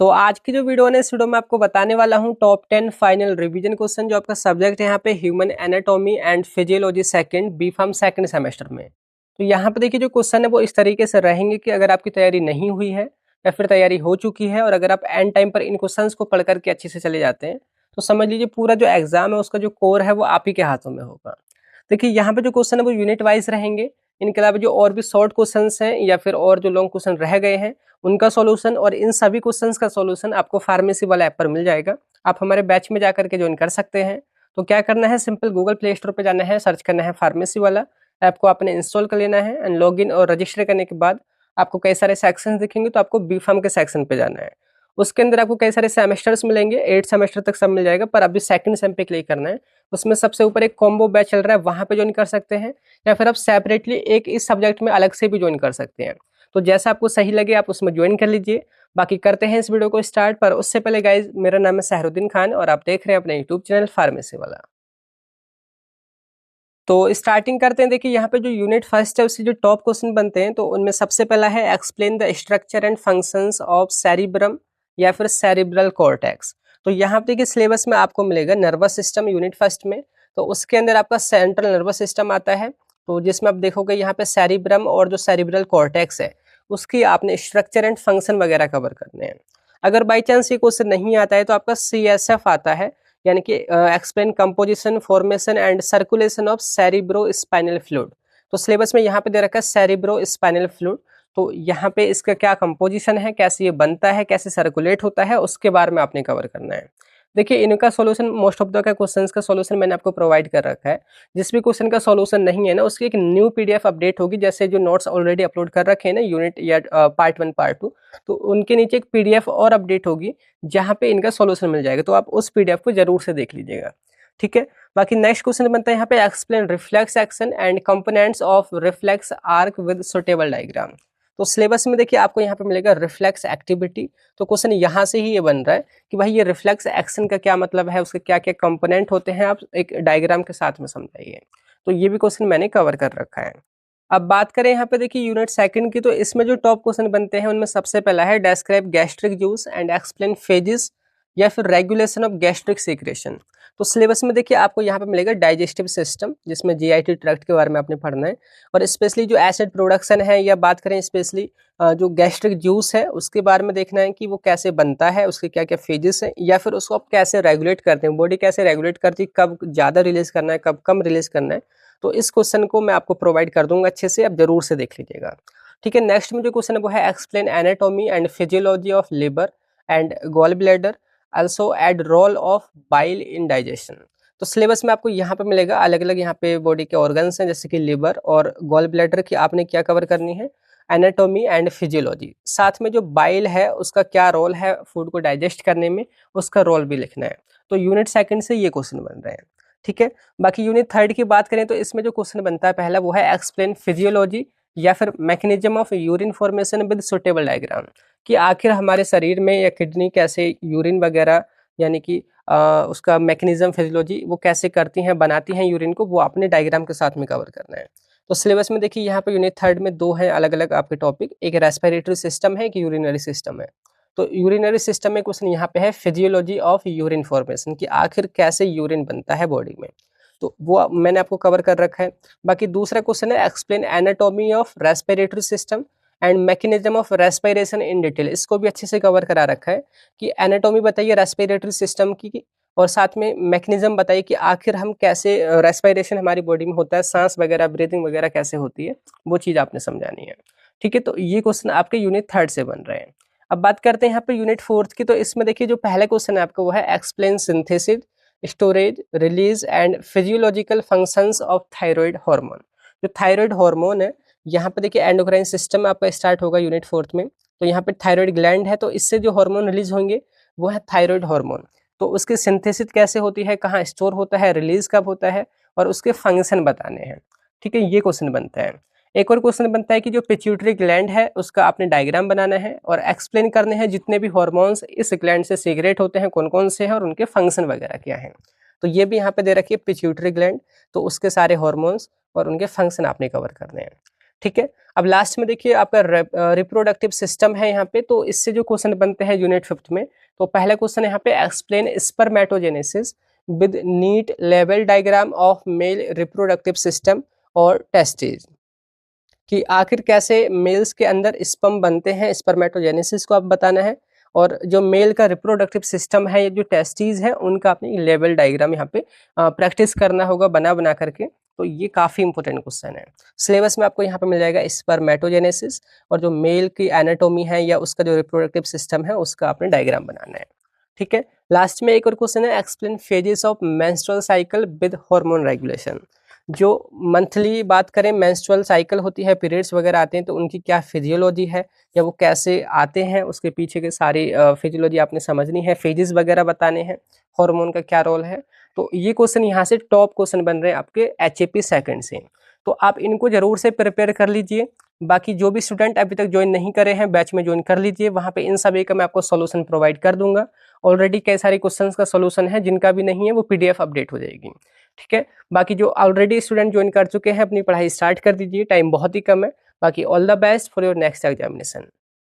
तो आज की जो वीडियो है इस वीडियो में आपको बताने वाला हूँ टॉप 10 फाइनल रिवीजन क्वेश्चन जो आपका सब्जेक्ट है यहाँ पे human anatomy and physiology second B pharm second semester में। तो यहाँ पे देखिए जो क्वेश्चन है वो इस तरीके से रहेंगे कि अगर आपकी तैयारी नहीं हुई है या फिर तैयारी हो चुकी है और अगर आप एंड टाइम पर इन क्वेश्चन को पढ़ करके अच्छे से चले जाते हैं तो समझ लीजिए पूरा जो एग्जाम है उसका जो कोर है वो आप ही के हाथों में होगा। देखिए यहाँ पे जो क्वेश्चन है वो यूनिट वाइज रहेंगे। इनके अलावा जो और भी शॉर्ट क्वेश्चंस हैं या फिर और जो लॉन्ग क्वेश्चन रह गए हैं उनका सॉल्यूशन और इन सभी क्वेश्चंस का सॉल्यूशन आपको फार्मेसी वाला ऐप पर मिल जाएगा। आप हमारे बैच में जाकर के ज्वाइन कर सकते हैं। तो क्या करना है, सिंपल गूगल प्ले स्टोर पे जाना है, सर्च करना है फार्मेसी वाला ऐप को आपने इंस्टॉल कर लेना है एंड लॉगिन और रजिस्टर करने के बाद आपको कई सारे सेक्शन दिखेंगे तो आपको बी फार्म के सेक्शन पे जाना है। उसके अंदर आपको कई सारे सेमेस्टर्स मिलेंगे, 8 सेमेस्टर तक सब मिल जाएगा, पर अभी सेकंड सेम पे क्लिक करना है। उसमें सबसे ऊपर एक कॉम्बो बैच चल रहा है, वहां पे ज्वाइन कर सकते हैं या फिर आप सेपरेटली एक इस सब्जेक्ट में अलग से भी ज्वाइन कर सकते हैं। तो जैसा आपको सही लगे आप उसमें ज्वाइन कर लीजिए। बाकी करते हैं इस वीडियो को स्टार्ट, पर उससे पहले गाइज मेरा नाम है सहरुद्दीन खान और आप देख रहे हैं अपने यूट्यूब चैनल फार्मेसी वाला। तो स्टार्टिंग करते हैं। देखिए यहाँ पे जो यूनिट फर्स्ट है उससे जो टॉप क्वेश्चन बनते हैं तो उनमें सबसे पहला है explain the structure and functions of cerebrum या फिर सेरिब्रल कॉर्टेक्स। तो यहाँ पे देखिए सिलेबस में आपको मिलेगा नर्वस सिस्टम यूनिट फर्स्ट में, तो उसके अंदर आपका सेंट्रल नर्वस सिस्टम आता है। तो जिसमें आप देखोगे यहाँ पे सेरिब्रम और जो सेरिब्रल कॉर्टेक्स है उसकी आपने स्ट्रक्चर एंड फंक्शन वगैरह कवर करने हैं। अगर बाई चांस ये क्वेश्चन नहीं आता है तो आपका CSF आता है, यानी कि explain composition formation and circulation of cerebro spinal fluid. तो सिलेबस में यहाँ पे दे रखा है सेरिब्रो स्पाइनल फ्लूइड। तो यहाँ पे इसका क्या कंपोजिशन है, कैसे ये बनता है, कैसे सर्कुलेट होता है, उसके बारे में आपने कवर करना है। देखिए इनका सॉल्यूशन मोस्ट ऑफ द का क्वेश्चंस का सॉल्यूशन मैंने आपको प्रोवाइड कर रखा है। जिस भी क्वेश्चन का सॉल्यूशन नहीं है ना उसकी एक न्यू PDF अपडेट होगी, जैसे जो नोट्स ऑलरेडी अपलोड कर रखे हैं ना यूनिट या पार्ट 1 पार्ट 2, तो उनके नीचे एक PDF और अपडेट होगी जहाँ पे इनका सॉल्यूशन मिल जाएगा। तो आप उस PDF को जरूर से देख लीजिएगा, ठीक है। बाकी नेक्स्ट क्वेश्चन बनता है यहाँ पे explain reflex action and components of reflex arc with suitable diagram. तो सिलेबस में देखिए आपको यहाँ पे मिलेगा रिफ्लेक्स एक्टिविटी। तो क्वेश्चन यहाँ से ही ये बन रहा है कि भाई ये रिफ्लेक्स एक्शन का क्या मतलब है, उसके क्या क्या कंपोनेंट होते हैं, आप एक डायग्राम के साथ में समझाइए। तो ये भी क्वेश्चन मैंने कवर कर रखा है। अब बात करें यहाँ पे देखिए यूनिट सेकंड की, तो इसमें जो टॉप क्वेश्चन बनते हैं उनमें सबसे पहला है describe gastric juice and explain phases या फिर रेगुलेशन ऑफ गैस्ट्रिक सीक्रेशन। तो सिलेबस में देखिए आपको यहाँ पे मिलेगा डाइजेस्टिव सिस्टम, जिसमें GIT ट्रैक्ट के बारे में आपने पढ़ना है, और स्पेशली जो एसिड प्रोडक्शन है या बात करें स्पेशली जो गैस्ट्रिक जूस है उसके बारे में देखना है कि वो कैसे बनता है, उसके क्या क्या फेजेस हैं, या फिर उसको आप कैसे रेगुलेट करते हैं, बॉडी कैसे रेगुलेट करती है, कब ज़्यादा रिलीज करना है कब कम रिलीज करना है। तो इस क्वेश्चन को मैं आपको प्रोवाइड कर दूंगा अच्छे से, आप जरूर से देख लीजिएगा, ठीक है। नेक्स्ट में जो क्वेश्चन है वो है explain anatomy and physiology of liver and gall bladder, also add role of bile in digestion. तो सिलेबस में आपको यहाँ पे मिलेगा अलग अलग यहाँ पे बॉडी के ऑर्गन्स हैं, जैसे कि लिवर और गॉल ब्लैडर की आपने क्या कवर करनी है, एनाटॉमी एंड फिजियोलॉजी। साथ में जो बाइल है उसका क्या रोल है फूड को डाइजेस्ट करने में, उसका रोल भी लिखना है। तो यूनिट सेकंड से ये क्वेश्चन बन रहे हैं, ठीक है। बाकी यूनिट थर्ड की बात करें तो इसमें जो क्वेश्चन बनता है पहला वो है एक्सप्लेन फिजियोलॉजी या फिर mechanism of urine formation with suitable diagram, कि आखिर हमारे शरीर में या किडनी कैसे यूरिन वगैरह यानी कि उसका मैकेनिज्म फिजियोलॉजी वो कैसे करती हैं, बनाती हैं यूरिन को, वो अपने डायग्राम के साथ में कवर करना है। तो सिलेबस में देखिए यहाँ पे यूनिट थर्ड में दो हैं अलग अलग आपके टॉपिक, एक रेस्पिरेटरी सिस्टम है, एक यूरिनरी सिस्टम है। तो यूरिनरी सिस्टम में क्वेश्चन यहाँ पे है फिजियोलॉजी ऑफ यूरिन फॉर्मेशन, कि आखिर कैसे यूरिन बनता है बॉडी में, तो वो मैंने आपको कवर कर रखा है। बाकी दूसरा क्वेश्चन है explain anatomy of respiratory system and mechanism of respiration in detail. इसको भी अच्छे से कवर करा रखा है कि एनाटॉमी बताइए रेस्पिरेटरी सिस्टम की, और साथ में मैकेनिज्म बताइए कि आखिर हम कैसे रेस्पिरेशन हमारी बॉडी में होता है, सांस वगैरह ब्रीथिंग वगैरह कैसे होती है, वो चीज़ आपने समझानी है, ठीक है। तो ये क्वेश्चन आपके यूनिट थर्ड से बन रहे हैं। अब बात करते हैं यहाँ पे यूनिट फोर्थ की, तो इसमें देखिए जो पहला क्वेश्चन है आपका वो है explain synthesis storage release and physiological functions of thyroid hormone. जो थायराइड हार्मोन है यहाँ पे देखिए एंडोक्राइन सिस्टम आपका स्टार्ट होगा यूनिट फोर्थ में। तो यहाँ पे थायराइड ग्लैंड है, तो इससे जो हार्मोन रिलीज होंगे वो है थायराइड हार्मोन। तो उसकी सिंथेसिस कैसे होती है, कहाँ स्टोर होता है, रिलीज कब होता है, और उसके फंक्शन बताने हैं, ठीक है। ये क्वेश्चन बनता है। एक और क्वेश्चन बनता है कि जो पिट्यूटरी ग्लैंड है उसका आपने डायग्राम बनाना है और एक्सप्लेन करने हैं जितने भी हार्मोन्स इस ग्लैंड से सीक्रेट होते हैं कौन कौन से हैं और उनके फंक्शन वगैरह क्या हैं। तो ये भी यहाँ पे दे रखी है पिट्यूटरी ग्लैंड, तो उसके सारे हार्मोन्स और उनके फंक्शन आपने कवर करने हैं। ठीक है। अब लास्ट में देखिए आपका रिप्रोडक्टिव सिस्टम है यहाँ पे, तो इससे जो क्वेश्चन बनते हैं यूनिट 5 में, तो पहला क्वेश्चन यहाँ पे explain spermatogenesis with neat level diagram of male reproductive system और टेस्टिस, कि आखिर कैसे मेल्स के अंदर स्पर्म बनते हैं, स्पर्मेटोजेनेसिस को आप बताना है, और जो मेल का रिप्रोडक्टिव सिस्टम है, ये जो टेस्टीज है, उनका आपने लेवल डायग्राम यहाँ पे प्रैक्टिस करना होगा बना बना करके। तो ये काफ़ी इंपॉर्टेंट क्वेश्चन है। सिलेबस में आपको यहाँ पे मिल जाएगा स्पर्मेटोजेनेसिस, और जो मेल की एनाटोमी है या उसका जो रिप्रोडक्टिव सिस्टम है उसका आपने डायग्राम बनाना है। ठीक है। लास्ट में एक और क्वेश्चन है explain phases of menstrual cycle with hormone regulation. जो मंथली बात करें मेंस्ट्रुअल साइकिल होती है, पीरियड्स वगैरह आते हैं, तो उनकी क्या फिजियोलॉजी है या वो कैसे आते हैं, उसके पीछे के सारी फिजियोलॉजी आपने समझनी है, फेजेस वगैरह बताने हैं, हार्मोन का क्या रोल है। तो ये क्वेश्चन यहाँ से टॉप क्वेश्चन बन रहे हैं आपके HAP सेकंड से, तो आप इनको जरूर से प्रिपेयर कर लीजिए। बाकी जो भी स्टूडेंट अभी तक ज्वाइन नहीं करे हैं, बैच में ज्वाइन कर लीजिए, वहाँ पे इन सभी का मैं आपको सॉल्यूशन प्रोवाइड कर दूंगा। ऑलरेडी कई सारे क्वेश्चंस का सॉल्यूशन है, जिनका भी नहीं है वो PDF अपडेट हो जाएगी। ठीक है। बाकी जो ऑलरेडी स्टूडेंट ज्वाइन कर चुके हैं, अपनी पढ़ाई स्टार्ट कर दीजिए, टाइम बहुत ही कम है। बाकी all the best for your next examination.